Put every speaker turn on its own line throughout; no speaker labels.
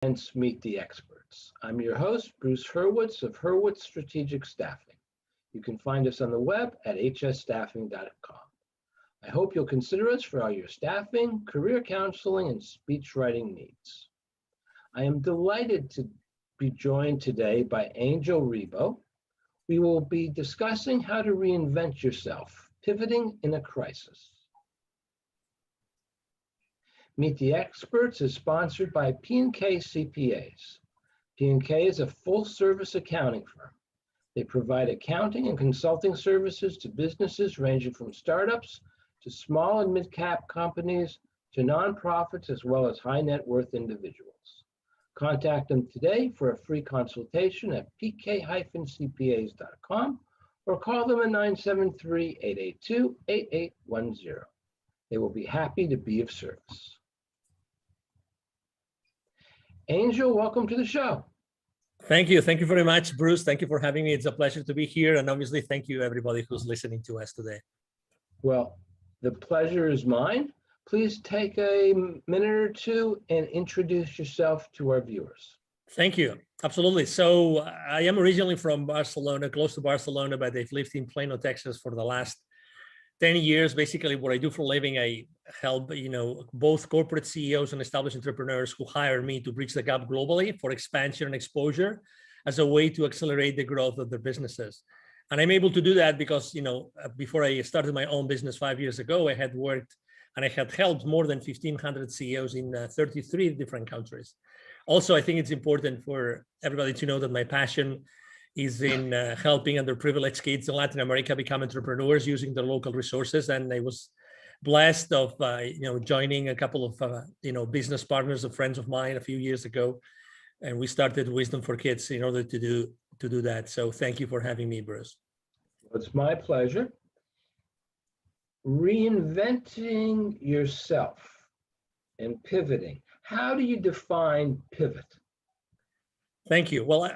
Meet the Experts. I'm your host, Bruce Hurwitz of Hurwitz Strategic Staffing. You can find us on the web at hsstaffing.com. I hope you'll consider us for all your staffing, career counseling, and speech writing needs. I am delighted to be joined today by Angel Ribo. We will be discussing how to reinvent yourself, pivoting in a crisis. Meet the Experts is sponsored by P&K CPAs. P&K is a full-service accounting firm. They provide accounting and consulting services to businesses ranging from startups to small and mid-cap companies to nonprofits as well as high-net-worth individuals. Contact them today for a free consultation at pk-cpas.com or call them at 973-882-8810. They will be happy to be of service. Angel, welcome to the show.
Thank you. Thank you very much, Bruce. Thank you for having me. It's a pleasure to be here. And obviously, thank you, everybody who's listening to us today.
Well, the pleasure is mine. Please take a minute or two and introduce yourself to our viewers.
Thank you. Absolutely. So I am originally from Barcelona, close to Barcelona, but I've lived in Plano, Texas for the last 10 years. Basically, what I do for a living, I help both corporate CEOs and established entrepreneurs who hire me to bridge the gap globally for expansion and exposure as a way to accelerate the growth of their businesses. And I'm able to do that because, before I started my own business 5 years ago, I had worked and I had helped more than 1,500 CEOs in 33 different countries. Also, I think it's important for everybody to know that my passion is in helping underprivileged kids in Latin America become entrepreneurs using their local resources. And I was blessed of joining a couple of business partners, of friends of mine a few years ago, and we started Wisdom for Kids in order to do that. So thank you for having me, Bruce.
It's my pleasure. Reinventing yourself and pivoting. How do you define pivot?
Thank you. Well,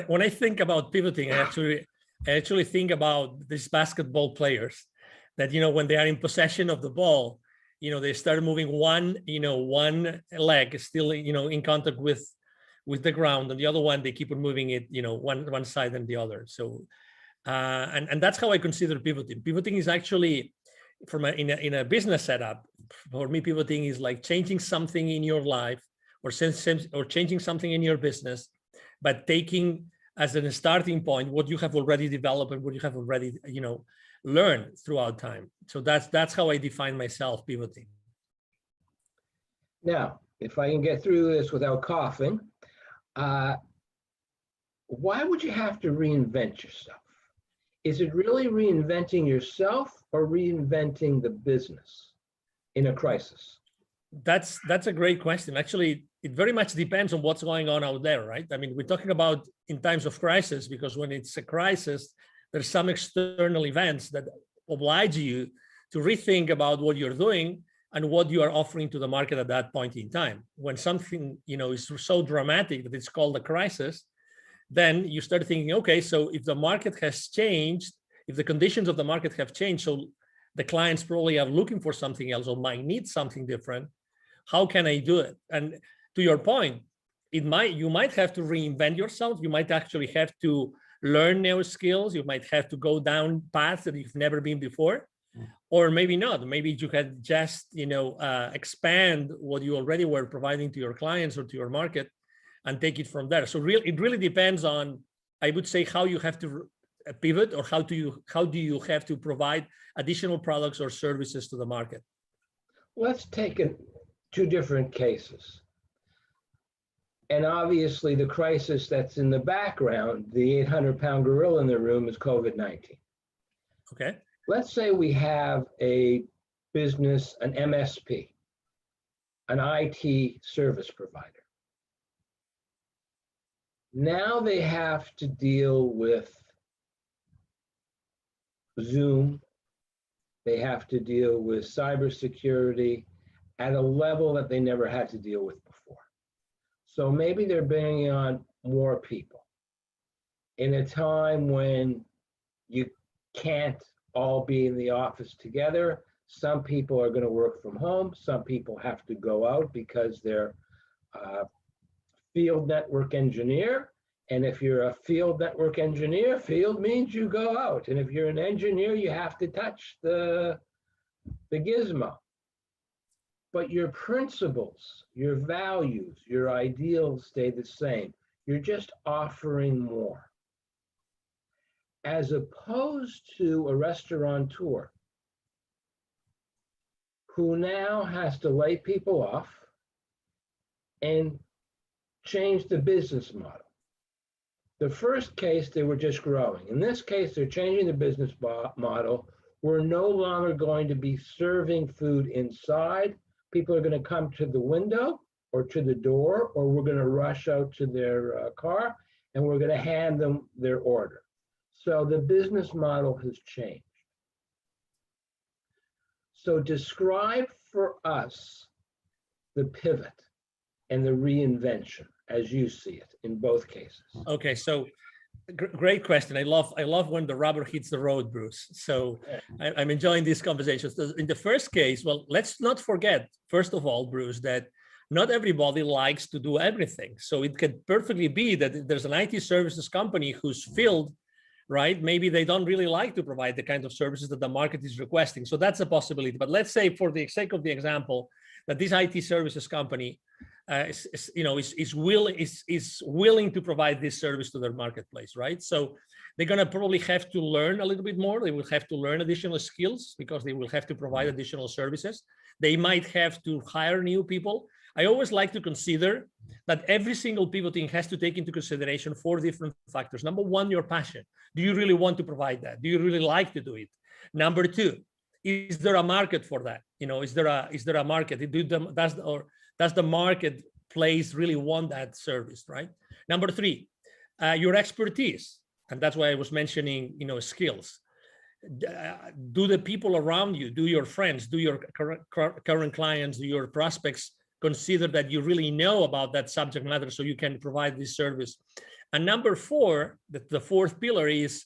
when I think about pivoting, I actually think about these basketball players that, when they are in possession of the ball, they start moving one leg is still, in contact with the ground, and the other one, they keep on moving it, one side and the other. So, and that's how I consider pivoting. Pivoting is actually in a business setup. For me, pivoting is like changing something in your life or changing something in your business, but taking as a starting point what you have already developed and what you have already learned throughout time. So that's how I define myself pivoting.
Now, if I can get through this without coughing, why would you have to reinvent yourself? Is it really reinventing yourself or reinventing the business in a crisis?
That's a great question. Actually, it very much depends on what's going on out there, right? I mean, we're talking about in times of crisis, because when it's a crisis, there's some external events that oblige you to rethink about what you're doing and what you are offering to the market at that point in time. When something, is so dramatic that it's called a crisis, then you start thinking, okay, so if the market has changed, if the conditions of the market have changed, so the clients probably are looking for something else or might need something different. How can I do it? And to your point, you might have to reinvent yourself. You might actually have to learn new skills. You might have to go down paths that you've never been before, or maybe not. Maybe you can just, expand what you already were providing to your clients or to your market and take it from there. So it really depends on, I would say, how you have to pivot, or how do you have to provide additional products or services to the market.
Let's take two different cases. And obviously the crisis that's in the background, the 800-pound gorilla in the room, is COVID-19.
Okay.
Let's say we have a business, an MSP, an IT service provider. Now they have to deal with Zoom. They have to deal with cybersecurity at a level that they never had to deal with before. So maybe they're bringing on more people in a time when you can't all be in the office together. Some people are going to work from home. Some people have to go out because their field network engineer. And if you're a field network engineer, field means you go out. And if you're an engineer, you have to touch the gizmo. But your principles, your values, your ideals stay the same. You're just offering more. As opposed to a restaurateur who now has to lay people off and change the business model. The first case, they were just growing. In this case, they're changing the business model. We're no longer going to be serving food inside. People are going to come to the window or to the door, or we're going to rush out to their car, and we're going to hand them their order. So the business model has changed. So describe for us the pivot and the reinvention as you see it in both cases.
Okay, so great question. I love when the rubber hits the road, Bruce. So I'm enjoying these conversations. In the first case, well, let's not forget, first of all, Bruce, that not everybody likes to do everything. So it could perfectly be that there's an IT services company who's filled, right? Maybe they don't really like to provide the kind of services that the market is requesting. So that's a possibility. But let's say, for the sake of the example, that this IT services company is willing to provide this service to their marketplace, right? So they're going to probably have to learn a little bit more. They will have to learn additional skills because they will have to provide additional services. They might have to hire new people. I always like to consider that every single pivoting has to take into consideration 4 different factors. Number 1, your passion. Do you really want to provide that? Do you really like to do it? Number 2, is there a market for that? Is there a market? Does the marketplace really want that service, right? Number 3, your expertise, and that's why I was mentioning, skills. Do the people around you, do your friends, do your current clients, do your prospects consider that you really know about that subject matter so you can provide this service? And number 4, the fourth pillar is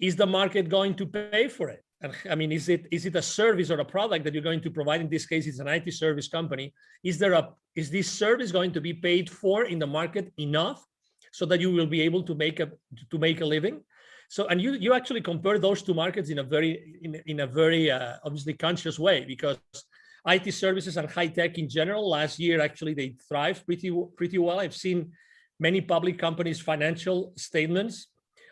the market going to pay for it? And I mean, is it a service or a product that you're going to provide? In this case, it's an IT service company. Is this service going to be paid for in the market enough so that you will be able to make a living? So, and you actually compare those 2 markets in a very obviously conscious way, because IT services and high tech in general, last year actually they thrived pretty well. I've seen many public companies' financial statements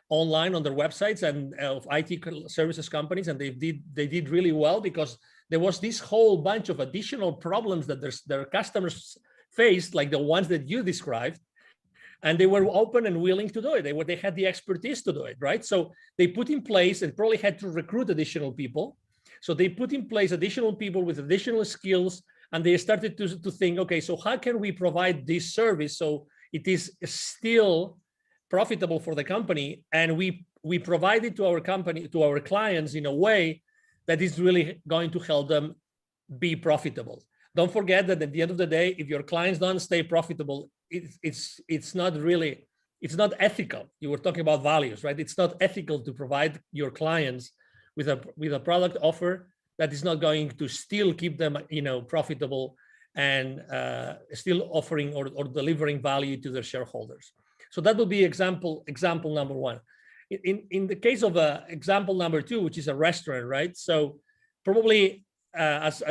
online on their websites and of IT services companies, and they did really well because there was this whole bunch of additional problems that their customers faced, like the ones that you described, and they were open and willing to do it. They had the expertise to do it, right? So they put in place and probably had to recruit additional people. So they put in place additional people with additional skills, and they started to think, okay, so how can we provide this service so it is still profitable for the company, and we provide it to our clients in a way that is really going to help them be profitable. Don't forget that at the end of the day, if your clients don't stay profitable, it's not ethical. You were talking about values, right? It's not ethical to provide your clients with a product offer that is not going to still keep them, profitable and still offering or delivering value to their shareholders. So that would be example number 1. In the case of example number 2, which is a restaurant, right? So probably as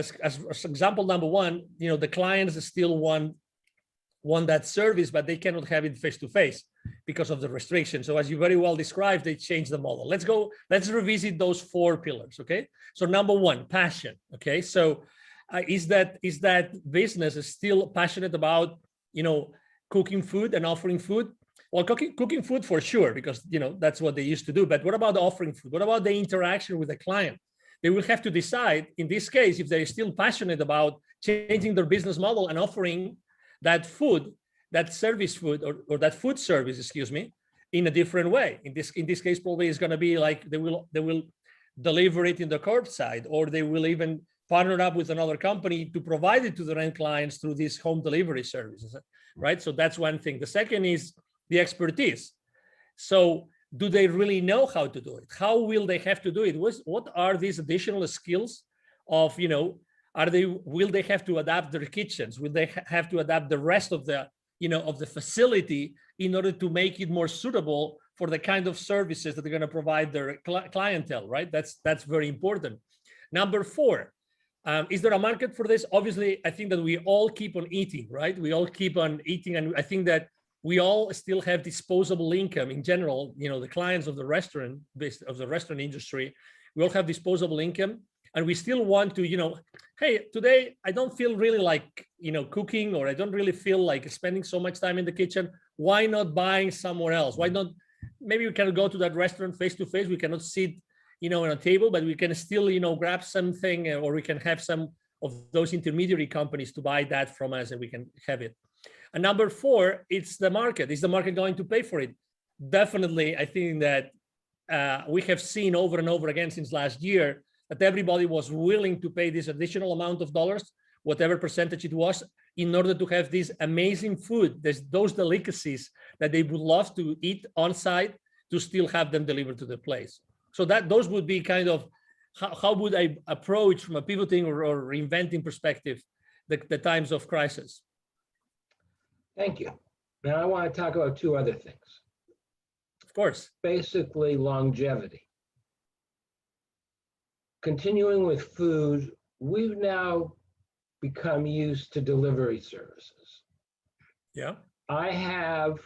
example number 1, the clients still want that service, but they cannot have it face to face because of the restrictions. So as you very well described, they changed the model. Let's revisit those 4 pillars. Okay. So number 1, passion. Okay. So is that business is still passionate about, cooking food and offering food? Well, cooking food for sure, because that's what they used to do. But what about offering food? What about the interaction with the client? They will have to decide in this case if they're still passionate about changing their business model and offering that food, that service food, or that food service, in a different way. In this case, probably it's going to be like they will deliver it in the curbside, or they will even partner up with another company to provide it to their end clients through these home delivery services, right? So that's one thing. The second is the expertise. So do they really know how to do it? How will they have to do it? What are these additional skills of, will they have to adapt their kitchens? Will they have to adapt the rest of the of the facility in order to make it more suitable for the kind of services that they're going to provide their clientele, right? That's very important. Number four, is there a market for this? Obviously, I think that we all keep on eating, right? We all keep on eating, and I think that we all still have disposable income in general. The clients of the restaurant industry, we all have disposable income, and we still want to, hey, today I don't feel really like, cooking, or I don't really feel like spending so much time in the kitchen. Why not buying somewhere else? Why not? Maybe we can go to that restaurant face to face. We cannot sit, on a table, but we can still, grab something, or we can have some of those intermediary companies to buy that from us, and we can have it. And number four, it's the market. Is the market going to pay for it? Definitely. I think that we have seen over and over again since last year that everybody was willing to pay this additional amount of dollars, whatever percentage it was, in order to have this amazing food, those delicacies that they would love to eat on site, to still have them delivered to the place. So those would be kind of how would I approach, from a pivoting or reinventing perspective, the times of crisis.
Thank you. Now I want to talk about two other things.
Of course.
Basically, longevity. Continuing with food, we've now become used to delivery services.
Yeah.
I have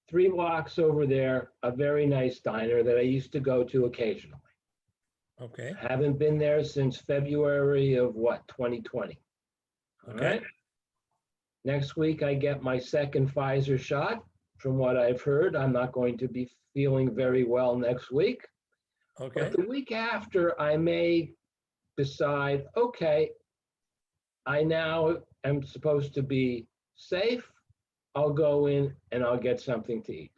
3 blocks over there, a very nice diner that I used to go to occasionally.
Okay.
Haven't been there since February of 2020. All
Okay.
right. Next week, I get my second Pfizer shot. From what I've heard, I'm not going to be feeling very well next week.
Okay.
But the week after, I may decide, okay, I now am supposed to be safe. I'll go in and I'll get something to eat.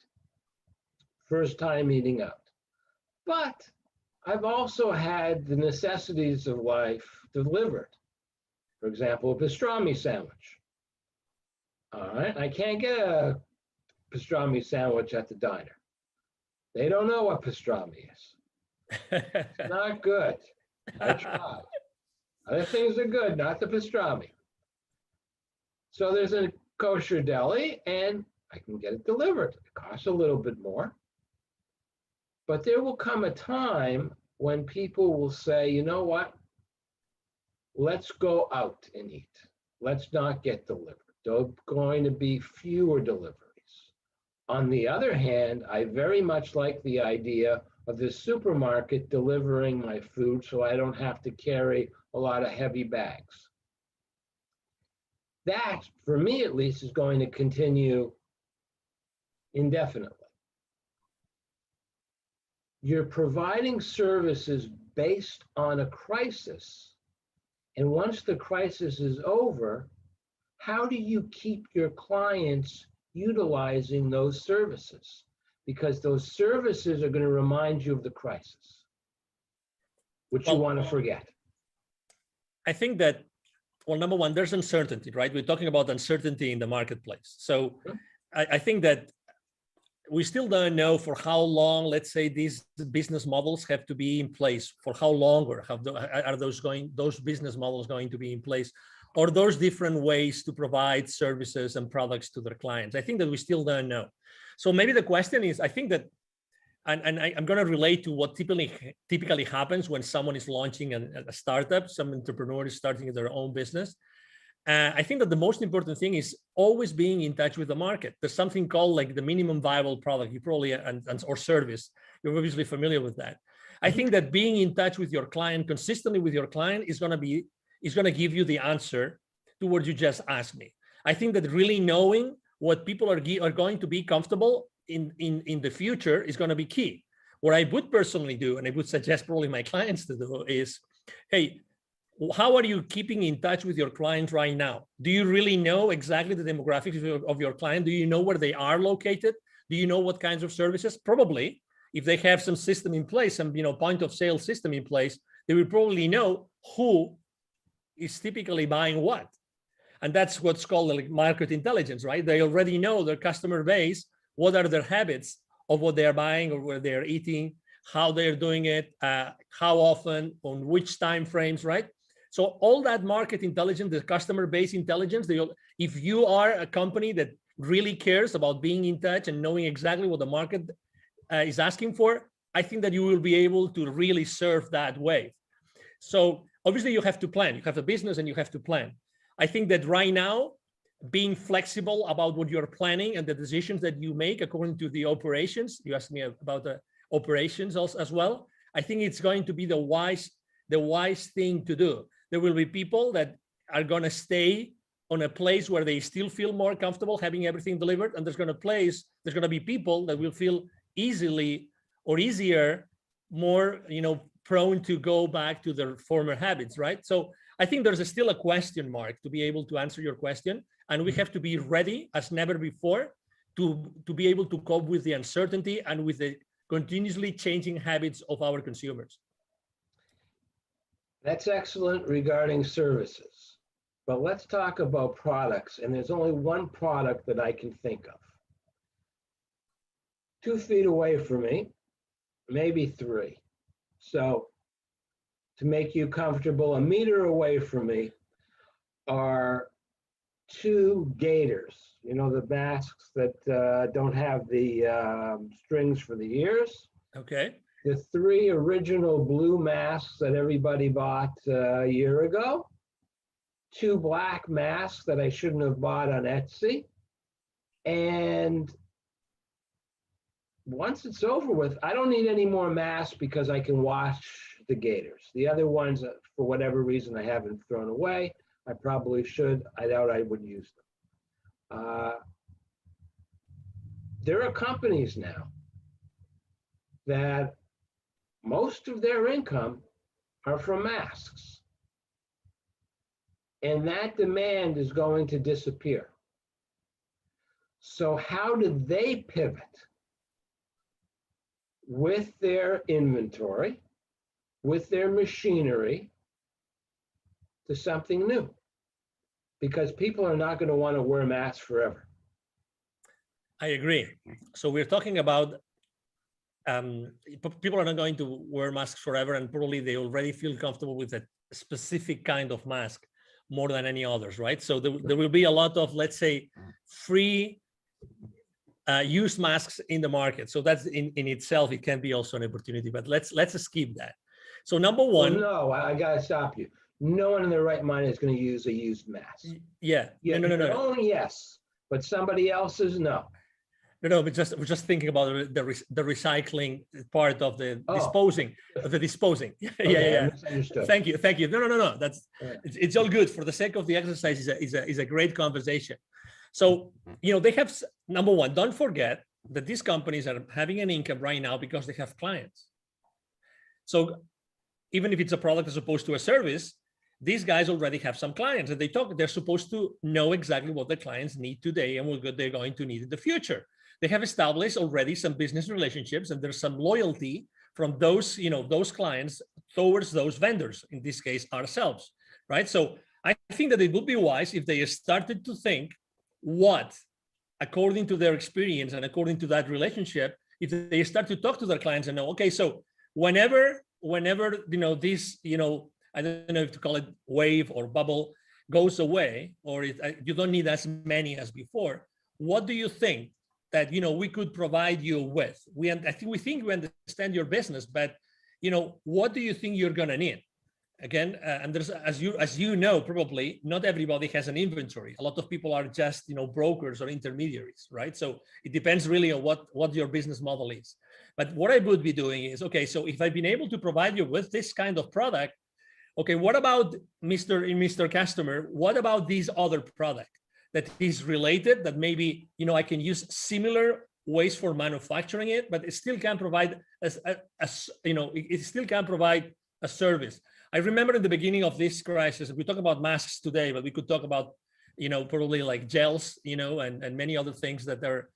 First time eating out. But I've also had the necessities of life delivered. For example, a pastrami sandwich. All right, I can't get a pastrami sandwich at the diner. They don't know what pastrami is. It's not good. I tried. Other things are good, not the pastrami. So there's a kosher deli, and I can get it delivered. It costs a little bit more. But there will come a time when people will say, you know what? Let's go out and eat. Let's not get delivered. There are going to be fewer deliveries. On the other hand, I very much like the idea of the supermarket delivering my food so I don't have to carry a lot of heavy bags. That, for me at least, is going to continue indefinitely. You're providing services based on a crisis, and once the crisis is over, how do you keep your clients utilizing those services? Because those services are going to remind you of the crisis, which you want to forget.
I think that, well, number one, there's uncertainty, right? We're talking about uncertainty in the marketplace. So I think that we still don't know for how long, let's say, these business models have to be in place. For how long, or are those business models going to be in place, or those different ways to provide services and products to their clients? I think that we still don't know. So maybe the question is, I think that, and I'm going to relate to what typically happens when someone is launching a startup, some entrepreneur is starting their own business. I think that the most important thing is always being in touch with the market. There's something called like the minimum viable product. You probably, or service, you're obviously familiar with that. I think that being in touch with your client, consistently with your client, is going to give you the answer to what you just asked me. I think that really knowing what people are going to be comfortable in the future is going to be key. What I would personally do, and I would suggest probably my clients to do, is, hey, how are you keeping in touch with your client right now? Do you really know exactly the demographics of your client? Do you know where they are located? Do you know what kinds of services? Probably, if they have some system in place, some point of sale system in place, they will probably know who is typically buying what. And that's what's called like market intelligence, right? They already know their customer base, what are their habits of what they're buying or where they're eating, how they're doing it, how often, on which time frames, right? So all that market intelligence, the customer base intelligence, if you are a company that really cares about being in touch and knowing exactly what the market is asking for, I think that you will be able to really surf that wave. So obviously you have to plan. You have a business and you have to plan. I think that right now, being flexible about what you're planning and the decisions that you make according to the operations, you asked me about the operations as well. I think it's going to be the wise thing to do. There will be people that are going to stay on a place where they still feel more comfortable having everything delivered, and there's going to be people that will feel easier, more prone to go back to their former habits, right? So I think there's still a question mark to be able to answer your question, and we have to be ready as never before to be able to cope with the uncertainty and with the continuously changing habits of our consumers.
That's excellent regarding services, but let's talk about products, and there's only one product that I can think of. 2 feet away from me, maybe 3. So to make you comfortable, 1 meter away from me are 2 gaiters. You know, the masks that don't have the strings for the ears.
Okay.
The 3 original blue masks that everybody bought a year ago. 2 black masks that I shouldn't have bought on Etsy. And once it's over with, I don't need any more masks because I can wash the gaiters. The other ones, for whatever reason, I haven't thrown away. I probably should. I doubt I would use them. There are companies now that most of their income are from masks. And that demand is going to disappear. So how did they pivot with their inventory, with their machinery, to something new? Because people are not going to want to wear masks forever.
I agree. So we're talking about people are not going to wear masks forever, and probably they already feel comfortable with a specific kind of mask more than any others, right? So there will be a lot of, let's say, free use masks in the market. So that's in itself, it can be also an opportunity, but let's skip that. So number one.
Well, no, I got to stop you. No one in their right mind is going to use a used mask.
Yeah. No.
Only yes, but somebody else's, no.
No, but we're just thinking about the recycling part of the disposing. Yeah.
Misunderstood.
Thank you. No. It's all good. For the sake of the exercise, is a great conversation. So they have, number one, don't forget that these companies are having an income right now because they have clients. So even if it's a product as opposed to a service, these guys already have some clients, and they're supposed to know exactly what the clients need today and what they're going to need in the future. They have established already some business relationships, and there's some loyalty from those clients towards those vendors, in this case, ourselves, right? So I think that it would be wise if they started to think what, according to their experience and according to that relationship, if they start to talk to their clients and know, okay, so whenever this, I don't know if to call it wave or bubble, goes away, or you don't need as many as before, what do you think that we could provide you with? We think we understand your business, but what do you think you're gonna need? Again, and there's, as you know, probably not everybody has an inventory. A lot of people are just brokers or intermediaries, right? So it depends really on what your business model is. But what I would be doing is, okay, so if I've been able to provide you with this kind of product, okay, what about Mr. Customer? What about this other product that is related, that maybe I can use similar ways for manufacturing it, but it still can provide it still can provide a service. I remember in the beginning of this crisis, we talk about masks today, but we could talk about probably like gels, and many other things that are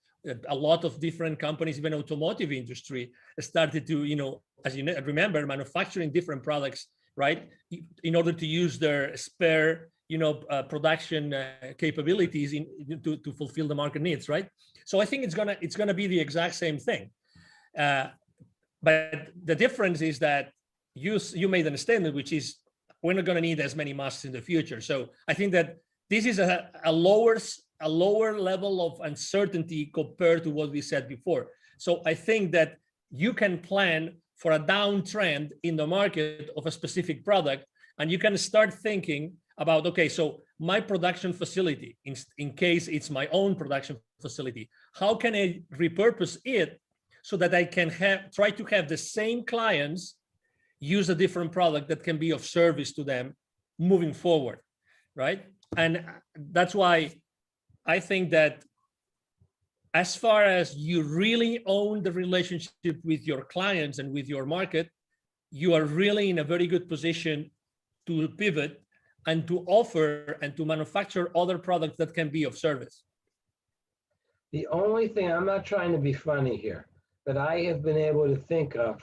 a lot of different companies, even automotive industry, started to as you remember, manufacturing different products, right, in order to use their spare production capabilities to fulfill the market needs, right? So I think it's gonna be the exact same thing, but the difference is that you made an statement, which is we're not going to need as many masks in the future. So I think that this is a lower level of uncertainty compared to what we said before. So I think that you can plan for a downtrend in the market of a specific product, and you can start thinking about, okay, so my production facility, in case it's my own production facility, how can I repurpose it so that I can try to have the same clients use a different product that can be of service to them moving forward, right? And that's why I think that as far as you really own the relationship with your clients and with your market, you are really in a very good position to pivot and to offer and to manufacture other products that can be of service.
The only thing, I'm not trying to be funny here, but I have been able to think of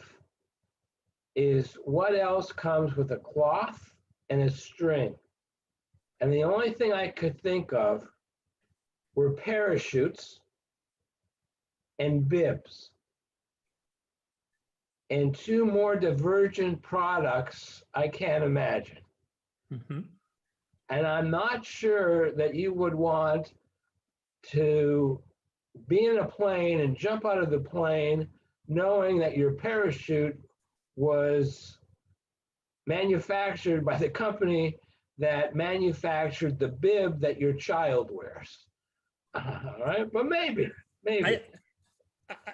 is what else comes with a cloth and a string. And the only thing I could think of were parachutes and bibs. And two more divergent products I can't imagine.
Mm-hmm.
And I'm not sure that you would want to be in a plane and jump out of the plane knowing that your parachute was manufactured by the company that manufactured the bib that your child wears. All right, but maybe.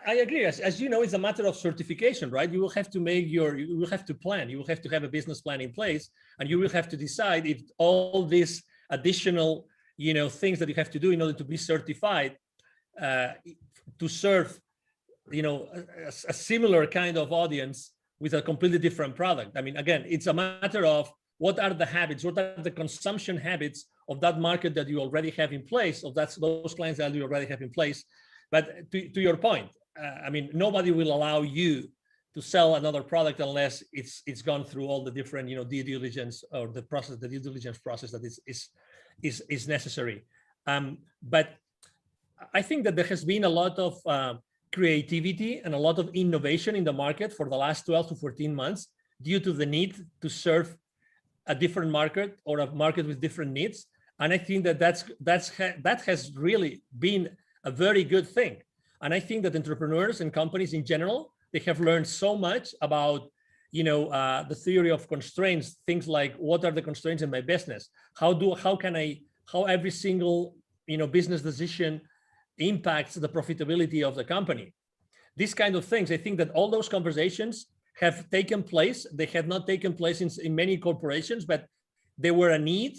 I agree. As you know, it's a matter of certification, right? You will have to you will have to plan. You will have to have a business plan in place, and you will have to decide if all these additional, things that you have to do in order to be certified to serve, a similar kind of audience with a completely different product. I mean, again, it's a matter of what are the habits, what are the consumption habits of that market that you already have in place, of those clients that you already have in place. But to your point, I mean, nobody will allow you to sell another product unless it's gone through all the different, due diligence or the due diligence process that is necessary. But I think that there has been a lot of creativity and a lot of innovation in the market for the last 12 to 14 months due to the need to serve a different market or a market with different needs. And I think that has really been a very good thing. And I think that entrepreneurs and companies in general, they have learned so much about, the theory of constraints, things like what are the constraints in my business? How every single, business decision impacts the profitability of the company. These kind of things, I think that all those conversations have taken place. They have not taken place in many corporations, but they were a need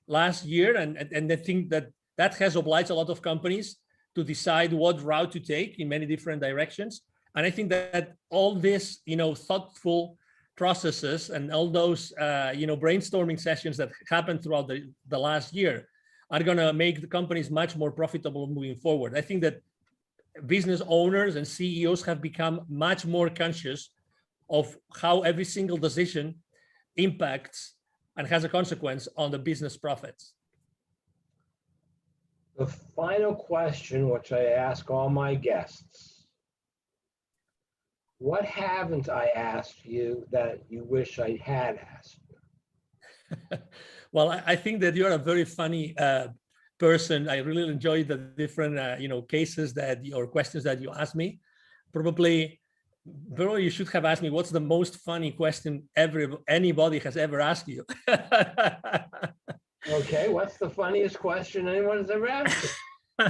last year. And I think that has obliged a lot of companies to decide what route to take in many different directions. And I think that all this, thoughtful processes and all those, brainstorming sessions that happened throughout the last year are going to make the companies much more profitable moving forward. I think that business owners and CEOs have become much more conscious of how every single decision impacts and has a consequence on the business profits.
The final question, which I ask all my guests, what haven't I asked you that you wish I had asked you?
Well, I think that you're a very funny person. I really enjoy the different, cases or questions that you asked me. Probably you should have asked me what's the most funny question anybody has ever asked you.
Okay, what's the funniest question anyone has ever asked you?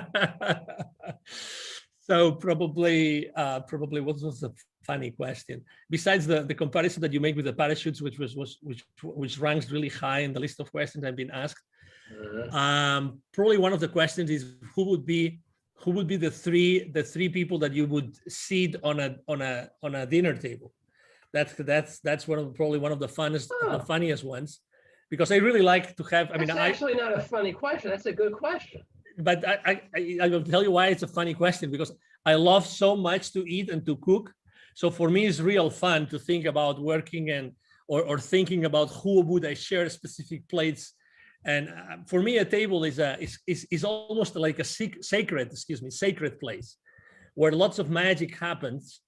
So probably what was the funny question? Besides the comparison that you make with the parachutes, which ranks really high in the list of questions I've been asked. Probably one of the questions is who would be the three people that you would seat on a dinner table. That's probably one of the funniest ones, because I really like to have.
That's actually not a funny question. That's a good question.
But I will tell you why it's a funny question, because I love so much to eat and to cook. So for me, it's real fun to think about working or thinking about who would I share specific plates. And for me, a table is almost like a sacred place where lots of magic happens,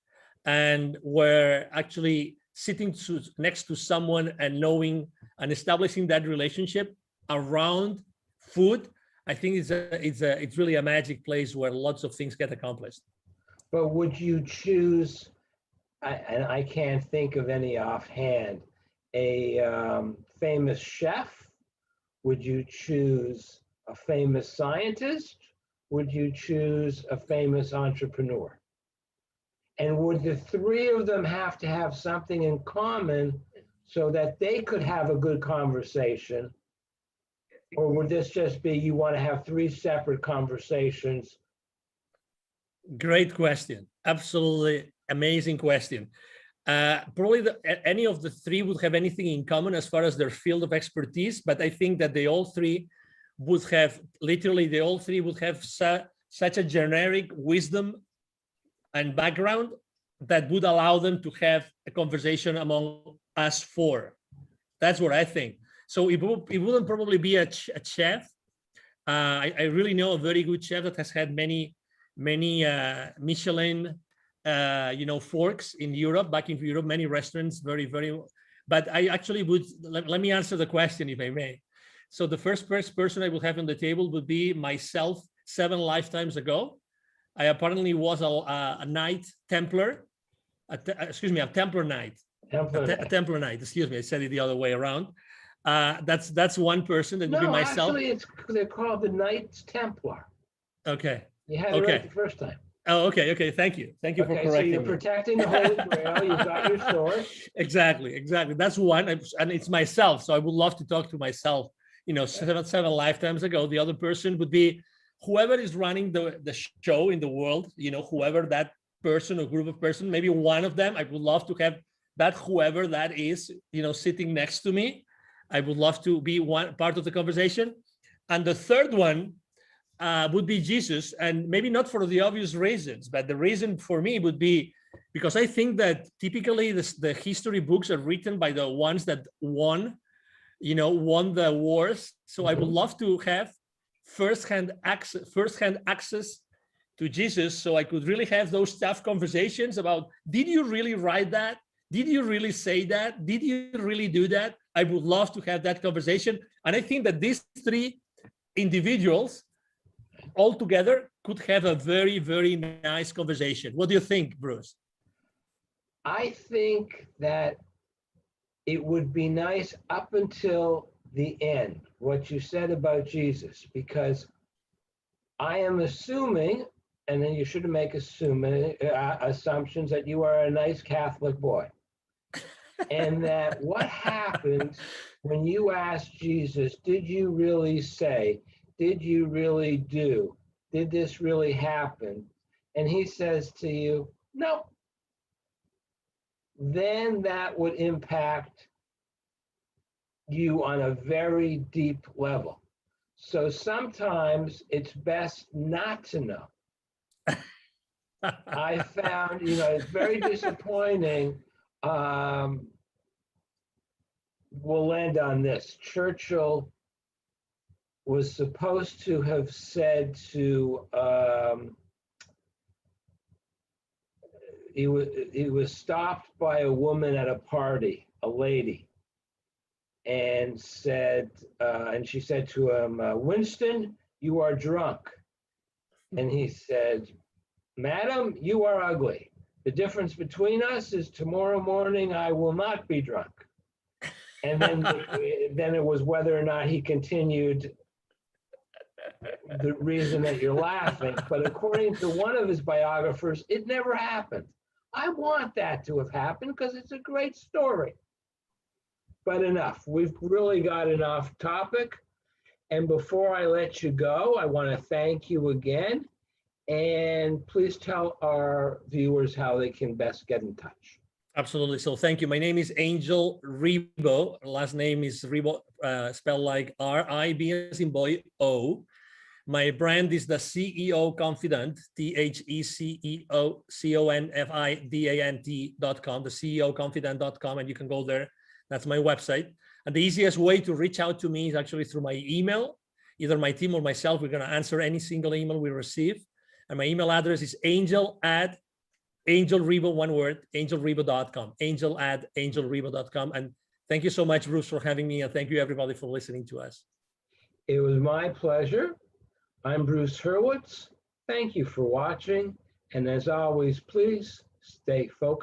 and where actually sitting next to someone and knowing and establishing that relationship around food, I think it's really a magic place where lots of things get accomplished.
But would you choose, and I can't think of any offhand, a famous chef? Would you choose a famous scientist? Would you choose a famous entrepreneur? And would the three of them have to have something in common so that they could have a good conversation? Or would this just be you want to have three separate conversations?
Great question. Absolutely amazing question. Probably any of the three would have anything in common as far as their field of expertise, but I think that they all three would have, such a generic wisdom and background that would allow them to have a conversation among us four. That's what I think. So it wouldn't probably be a chef. I really know a very good chef that has had many Michelin forks in Europe, back in Europe, many restaurants, very, but I actually would, let me answer the question if I may. So the first person I would have on the table would be myself 7 lifetimes ago. I apparently was a Knight Templar, a Templar Knight. A Templar Knight, excuse me, I said it the other way around. That's one person, that would be myself.
Actually, they're called the Knights Templar.
Okay.
You had it right the first time.
Oh, okay. Thank you for correcting me.
So you're protecting the Holy Grail. You've got your sword.
Exactly. That's one, and it's myself. So I would love to talk to myself. 7 lifetimes ago. The other person would be whoever is running the show in the world. Whoever that person or group of person. Maybe one of them. I would love to have that whoever that is. Sitting next to me. I would love to be one part of the conversation. And the third one would be Jesus, and maybe not for the obvious reasons, but the reason for me would be because I think that typically the history books are written by the ones that won the wars. So I would love to have firsthand access to Jesus, so I could really have those tough conversations about, did you really write that? Did you really say that? Did you really do that? I would love to have that conversation. And I think that these three individuals all together could have a very, very nice conversation. What do you think, Bruce?
I think that it would be nice up until the end, what you said about Jesus, because I am assuming, and then you shouldn't make assumptions, that you are a nice Catholic boy. And that what happens when you ask Jesus, did you really say, did you really do, did this really happen? And he says to you, no. Then that would impact you on a very deep level. So sometimes it's best not to know. I found, it's very disappointing. We'll end on this. Churchill was supposed to have said to, he was stopped by a woman at a party, a lady, and she said to him, Winston, you are drunk. And he said, Madam, you are ugly. The difference between us is tomorrow morning I will not be drunk. And then it was whether or not he continued the reason that you're laughing. But according to one of his biographers, it never happened. I want that to have happened because it's a great story. But enough. We've really got an off topic. And before I let you go, I want to thank you again. And please tell our viewers how they can best get in touch.
Absolutely. So thank you. My name is Angel Ribo. Last name is Ribo, spelled like R-I-B as in boy, O. My brand is the CEO Confidant, THECEO CONFIDANT.com, the CEOConfidant.com, and you can go there. That's my website. And the easiest way to reach out to me is actually through my email. Either my team or myself, we're going to answer any single email we receive. And my email address is angel@ Angel Ribo, one word, angelribo.com, angel@angelribo.com. And thank you so much, Bruce, for having me. And thank you, everybody, for listening to us.
It was my pleasure. I'm Bruce Hurwitz. Thank you for watching. And as always, please stay focused.